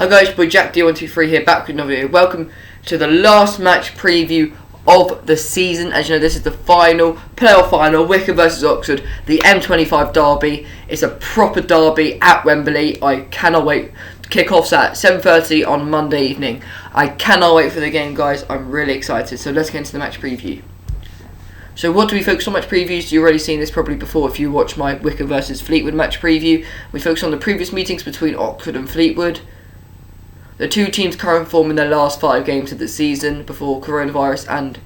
Hi guys, boy Jack D123 here, back with another video. Welcome to the last match preview of the season. As you know, this is the playoff final, Wycombe versus Oxford, the M25 derby. It's a proper derby at Wembley. I cannot wait. Kick-off's at 7:30 on Monday evening. I cannot wait for the game, guys. I'm really excited. So let's get into the match preview. So what do we focus on match previews? You've already seen this probably before if you watch my Wycombe versus Fleetwood match preview. We focus on the previous meetings between Oxford and Fleetwood. The two teams' current form in their last 5 games of the season before coronavirus, and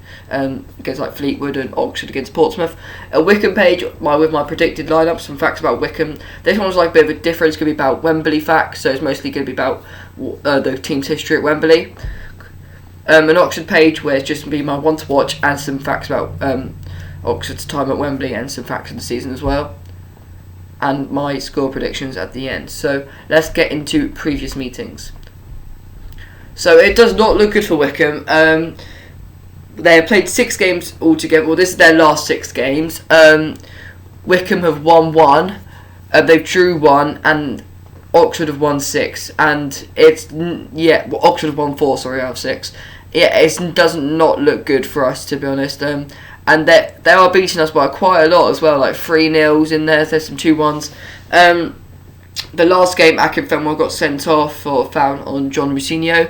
against like Fleetwood and Oxford against Portsmouth. A Wycombe page with my predicted lineup, some facts about Wycombe. This one was like a bit of a difference, going to be about Wembley facts, so it's mostly going to be about the team's history at Wembley. An Oxford page where it's just going to be my one to watch and some facts about Oxford's time at Wembley and some facts of the season as well. And my score predictions at the end. So let's get into previous meetings. So it does not look good for Wycombe. They have played 6 games altogether. Well, this is their last 6 games. Wycombe have won 1. They've drew 1, and Oxford have won 6. And Oxford have won 4. Sorry, out of 6. Yeah, it does not look good for us, to be honest. And they are beating us by quite a lot as well, like 3-0s in there. There's some 2-1s. The last game, Akinfenwa got sent off for a foul on John Musinho,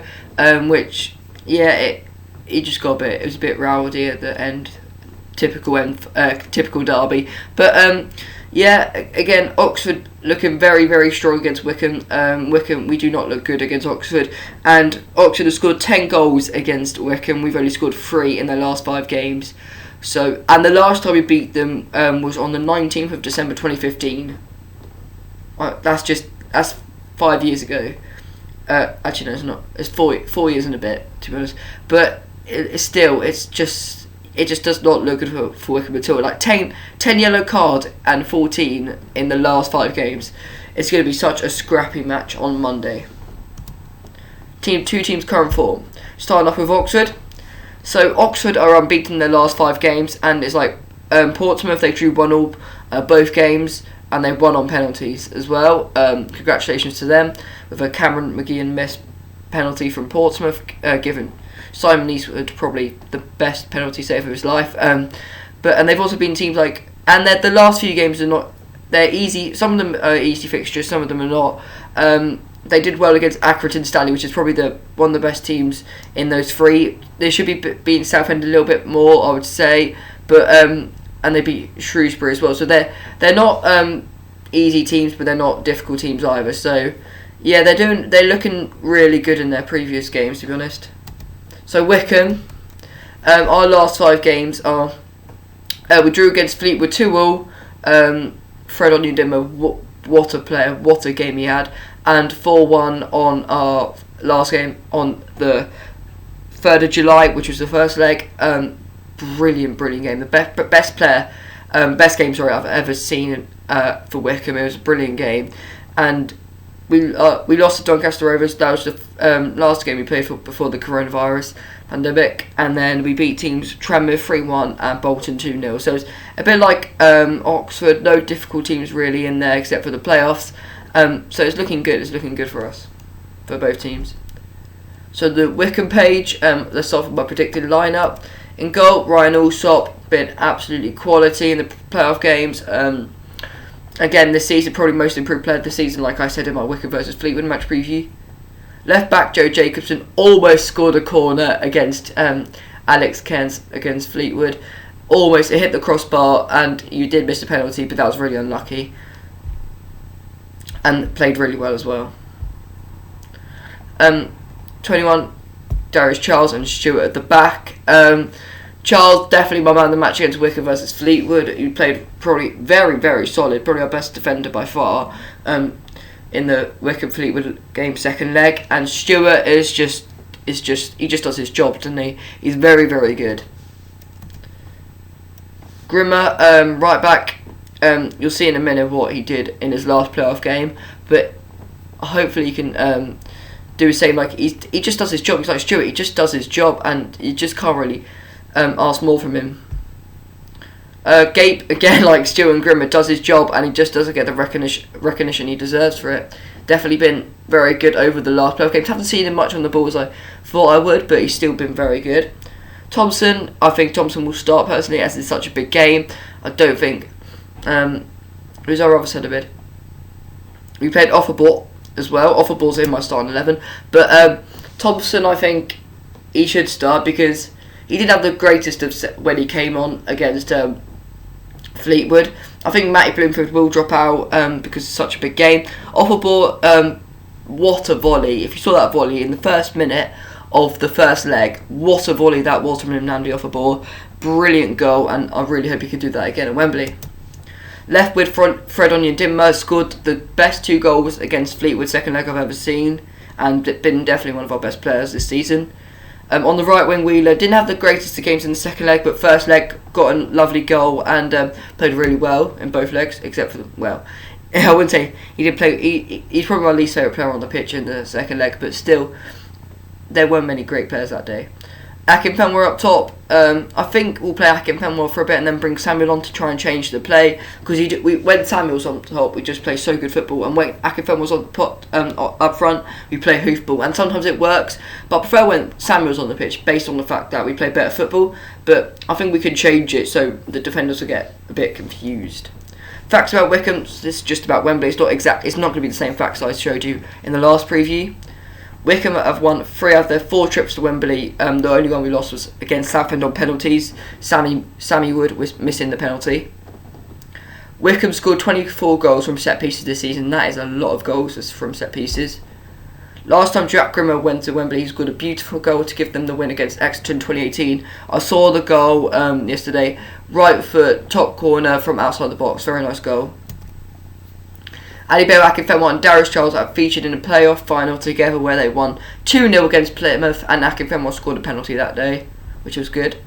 which, he just got it was a bit rowdy at the end. Typical derby. But, again, Oxford looking very, very strong against Wycombe. Wycombe, we do not look good against Oxford. And Oxford has scored 10 goals against Wycombe. We've only scored 3 in their last 5 games. And the last time we beat them was on the 19th of December 2015. That's 5 years ago. Actually, no, it's not. It's 4 years and a bit, to be honest. But it just does not look good for Wycombe at all. Like 10 yellow card and 14 in the last 5 games. It's going to be such a scrappy match on Monday. Two teams current form. Starting off with Oxford. So Oxford are unbeaten in their last 5 games, and it's like Portsmouth. They drew 1-1 both games. And they won on penalties as well. Congratulations to them with a Cameron McGeehan missed penalty from Portsmouth, given Simon Eastwood probably the best penalty save of his life. And they've also been teams like, and the last few games are not, they're easy. Some of them are easy fixtures, some of them are not. They did well against Accrington Stanley, which is probably one of the best teams in those 3. They should be beating Southend a little bit more, I would say, but. And they beat Shrewsbury as well. So they're not easy teams, but they're not difficult teams either. So yeah, they're looking really good in their previous games, to be honest. So Wycombe, our last 5 games are we drew against Fleetwood 2-2. Fred Onyedinma, what a player, what a game he had, and 4-1 on our last game on the 3rd of July, which was the first leg. Brilliant game. The best game I've ever seen for Wycombe. It was a brilliant game, and we lost to Doncaster Rovers. That was the last game we played for before the coronavirus pandemic, and then we beat teams Tranmere 3-1 and Bolton 2-0. So it's a bit like Oxford. No difficult teams really in there except for the playoffs. So it's looking good. It's looking good for us, for both teams. So the Wycombe page. Let's start with my predicted lineup. In goal, Ryan Alsop, been absolutely quality in the playoff games. Again, this season, probably most improved player of the season, like I said in my Wycombe versus Fleetwood match preview. Left back, Joe Jacobson, almost scored a corner against Alex Cairns against Fleetwood. Almost, it hit the crossbar, and you did miss a penalty, but that was really unlucky. And played really well as well. 21... Darius Charles and Stewart at the back. Charles, definitely my man of the match against Wycombe versus Fleetwood. He played probably very, very solid. Probably our best defender by far in the Wycombe Fleetwood game second leg. And Stewart he just does his job, doesn't he? He's very, very good. Grimmer, right back. You'll see in a minute what he did in his last playoff game, but hopefully he can do the same. Like he just does his job. He's like Stewart. He just does his job, and you just can't really ask more from him. Gape, again, like Stewart and Grimmer, does his job, and he just doesn't get the recognition he deserves for it. Definitely been very good over the last playoff games. Haven't seen him much on the ball as I thought I would, but he's still been very good. Thompson, I think Thompson will start personally, as it's such a big game. I don't think. Who's our other centre mid? We played Offerball as well. Offerball's in my starting 11, but Thompson, I think he should start because he didn't have the greatest of when he came on against Fleetwood. I think Matty Bloomfield will drop out because it's such a big game. Offerball, what a volley! If you saw that volley in the first minute of the first leg, what a volley that was from Nnamdi Offerball. Brilliant goal, and I really hope he can do that again at Wembley. Left with front, Fred Onyedinma scored the best 2 goals against Fleetwood second leg I've ever seen, and been definitely one of our best players this season. On the right wing, Wheeler didn't have the greatest of games in the second leg, but first leg got a lovely goal and played really well in both legs, except for I wouldn't say he did play. He's probably my least favourite player on the pitch in the second leg, but still, there weren't many great players that day. Akinfenwa up top. I think we'll play Akinfenwa for a bit and then bring Samuel on to try and change the play, because when Samuel's on top, we just play so good football, and when Akinfenwa's on up front, we play hoofball, and sometimes it works. But I prefer when Samuel's on the pitch, based on the fact that we play better football. But I think we can change it so the defenders will get a bit confused. Facts about Wycombe. This is just about Wembley. It's not exact. It's not going to be the same facts I showed you in the last preview. Wycombe have won 3 out of their 4 trips to Wembley. The only one we lost was against Southend on penalties. Sammy Wood was missing the penalty. Wycombe scored 24 goals from set pieces this season. That is a lot of goals from set pieces. Last time Jack Grimmer went to Wembley, he scored a beautiful goal to give them the win against Exeter in 2018. I saw the goal yesterday. Right foot, top corner from outside the box. Very nice goal. Adibel Akinfenwa and Darius Charles have featured in a playoff final together where they won 2-0 against Plymouth, and Akinfenwa scored a penalty that day, which was good.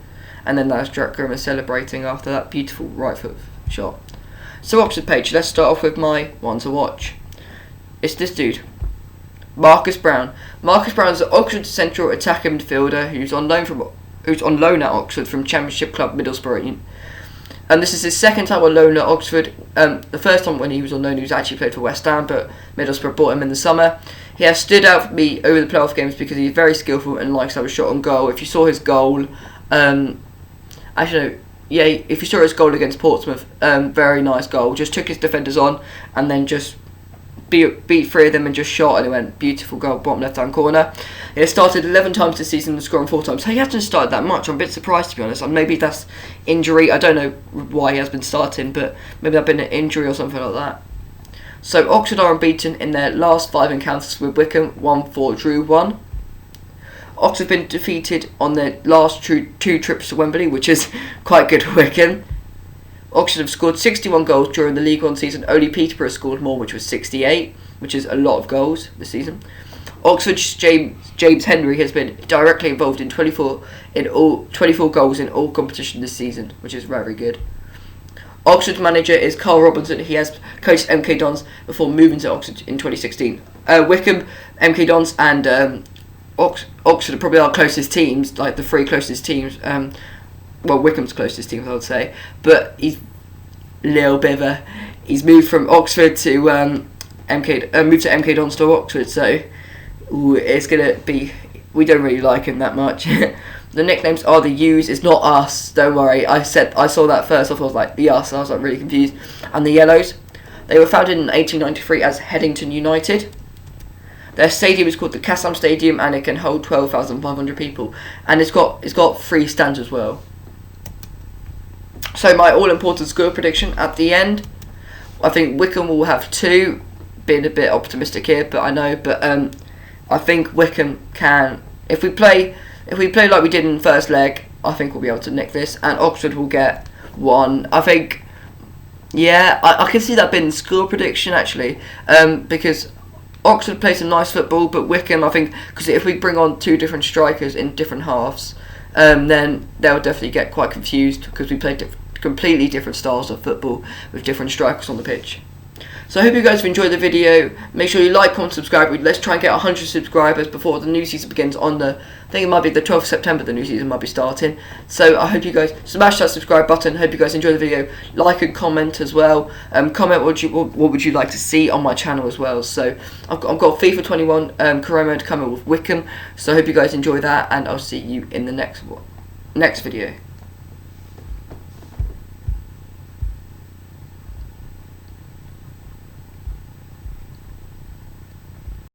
And then that was Jack Grimmer celebrating after that beautiful right foot shot. So Oxford page, let's start off with my one to watch. It's this dude, Marcus Brown. Marcus Brown is an Oxford central attacking midfielder who's on loan at Oxford from Championship club Middlesbrough. And this is his second time on loan at Oxford. The first time when he was on loan, he was actually played for West Ham, but Middlesbrough bought him in the summer. He has stood out for me over the playoff games because he's very skillful and likes to have a shot on goal. If you saw his goal, if you saw his goal against Portsmouth, very nice goal. Just took his defenders on and then just beat 3 of them and just shot, and it went beautiful goal, bottom left hand corner. He has started 11 times this season and scoring 4 times. So he hasn't started that much. I'm a bit surprised, to be honest. And maybe that's injury. I don't know why he has been starting, but maybe that's been an injury or something like that. So Oxford are unbeaten in their last 5 encounters with Wycombe, 1-4, drew 1. Oxford have been defeated on their last 2 trips to Wembley, which is quite good for Wycombe. Oxford have scored 61 goals during the League One season. Only Peterborough scored more, which was 68, which is a lot of goals this season. Oxford's James Henry has been directly involved in 24 goals in all competition this season, which is very good. Oxford's manager is Carl Robinson. He has coached MK Dons before moving to Oxford in 2016. Wycombe, MK Dons and Oxford are probably our closest teams, like the 3 closest teams. Wycombe's closest team, I would say, but he's moved from Oxford to MK Dons to Oxford, so it's gonna be. We don't really like him that much. The nicknames are the U's. It's not us. Don't worry. I saw that first off. I was like the us. I was like really confused. And the Yellows. They were founded in 1893 as Headington United. Their stadium is called the Kassam Stadium, and it can hold 12,500 people. And it's got 3 stands as well. So my all-important score prediction at the end, I think Wycombe will have 2. Being a bit optimistic here, but I think Wycombe can. If we play like we did in the first leg, I think we'll be able to nick this, and Oxford will get 1. I think, I can see that being the score prediction actually, because Oxford play some nice football, but Wycombe, I think, because if we bring on 2 different strikers in different halves, then they'll definitely get quite confused because we play completely different styles of football with different strikers on the pitch. So I hope you guys have enjoyed the video. Make sure you like, comment, subscribe. Let's try and get 100 subscribers before the new season begins on the, I think it might be the 12th of September the new season might be starting. So I hope you guys smash that subscribe button. Hope you guys enjoy the video. Like and comment as well. Comment what would you like to see on my channel as well. So I've got FIFA 21 career mode coming with Wycombe. So I hope you guys enjoy that, and I'll see you in the next video.